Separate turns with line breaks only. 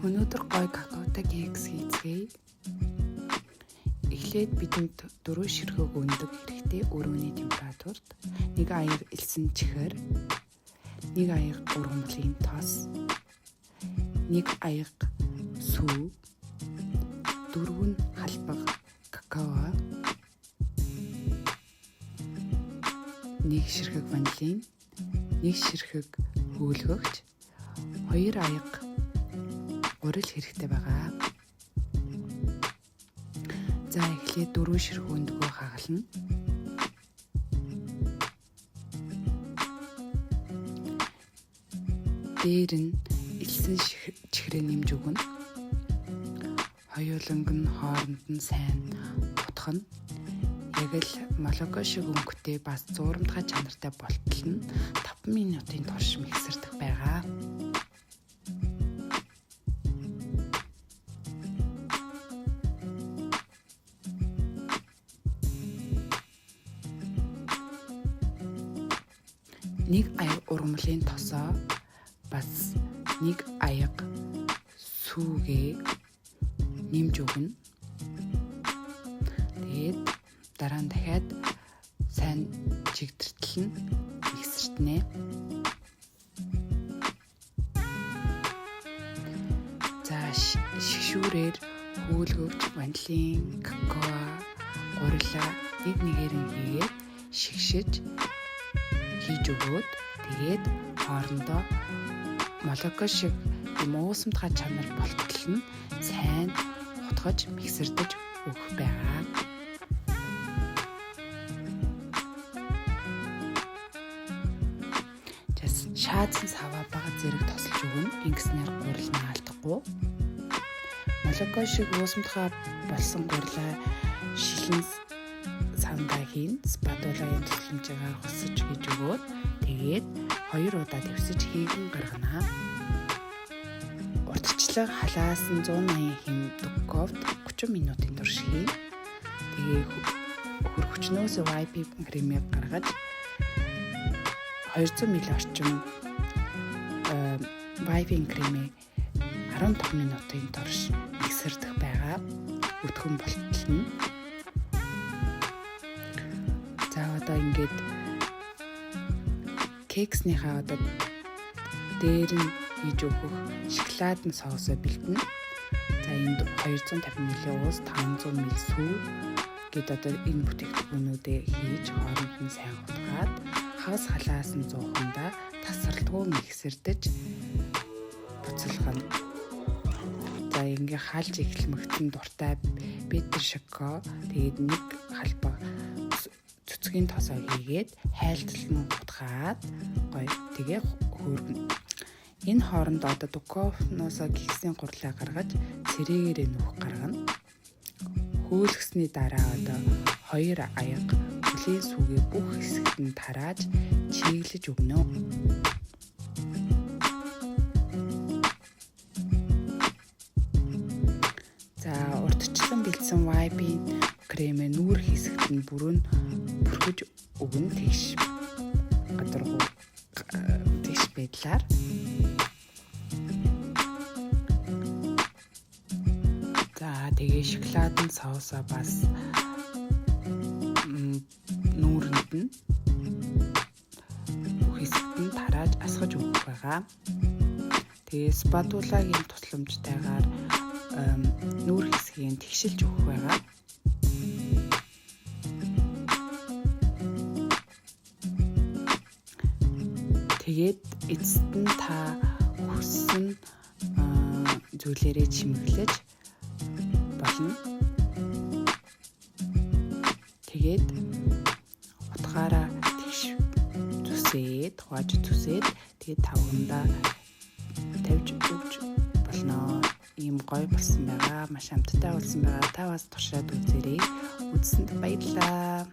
Өнөөдөр гой какаотой кекс хийцгээе. Эхлээд бидэнд 4 ширхэг өндөг хэрэгтэй өрөөний температурт, 1 аяр элсэн чихэр, 1 аяр ургамлын тос, 1 аяр сүү, 4 халбаг какао, 1 ширхэг ванилин, 1 ширхэг хөөлгөгч, 2 аяг урил хэрэгтэй байгаа. За эхлээд 4 ширхэг өндгөө хагална. Дээр нь элсэн чихрээ нэмж өгнө. Хоёуланг нь хооронд нь сайн утгана. Яг л молоко шиг өнгөтэй бас зуурамдгай чанартай болтол нь 5 минутын турш миксердэх байгаа. Нэг аяг ургамлын тосоо бас 1 аяг сүүгээ нэмж өгнө. Тэгээд дараа нь дахиад сайн чигдэртэл нь миксертнэ. За шгшүүрээр хөөлгөгч ванилин, какао, гурилаа нэг нэгээр нь хийгээд шигшиж хийж өгөөд тэгээд хоорондоо молоко шиг уусамтгай чанар болтол нь сайн утгаж миксердэж өгөх байгаа. Шаадсан саваа бага зэрэг тосолж өгнө. Ингэснээр гурил нь алдахгүй. Молоко шиг уусамтгай болсон гурилаа шилэн сандаа хийн спатулагын тусламжаар хөсөж хийж өгөөд тэгээд 2 удаа дэвсэж хийгэн гаргана. Урдчлаг халаасан 180 хэм духовт 30 минутын турш хийн. Тэгээ хөргөчнөөс вайпинг кремийг гаргаж 200 мл орчим вайпинг кремийг 15 минутын турш миксердэх байгаа. Өтгөн болтолно. За одоо ингээд кекснийхаа одоо дээр нь хийж өгөх шоколадны соусоо бэлдэнэ. За энд 250 мл уус, 500 мл сүү гэд одоо энэ бүтээгдэхүүнүүдээ хийж хооронд нь сайн утгаад хагас халаасан 100-ндаа тасралтгүй миксердэж буцалгана. За ингээ халж эхлэмэгтэн дуртай битэр шоко тэгээд 1 халбаг цэцгийн тосоо хийгээд хайлталн утгаад гоё тэгээ хөөргөн. Энэ хооронд одоо духовноос кексийн гурлаа гаргаж цэрэгээрээ нүх гаргана. Хөөлгсний дараа одоо 2 аяг бүлийн сүгээ бүх хэсэгт нь тарааж чиглэж өгнө. За урдчлан бэлдсэн вайпинг кремээ нүүр хэсэгт нь бүргэж өгнө тэгш гадаргуу тэгш байдлаар. За тэгээ шоколадын соусоо бас нүүрэнд нь бүх хэсэгт нь тарааж асгаж өгөх байгаа. Тэгээ спатулагийн тусламжтайгаар нүүр хэсгийг тэгшилж өгөх байгаа. Тэгээд эцэст нь та хүссэн зүйлээрээ чимэглэж болно. Тэгээд утгаараа тэгш зүсээд, хувааж зүсээд тэгээд тавгандаа тавьж өгч болно. Ийм гоё болсон байгаа. Маш амттай болсон байгаа. Та бас туршаад үзээрэй. Үзсэнд баярлалаа.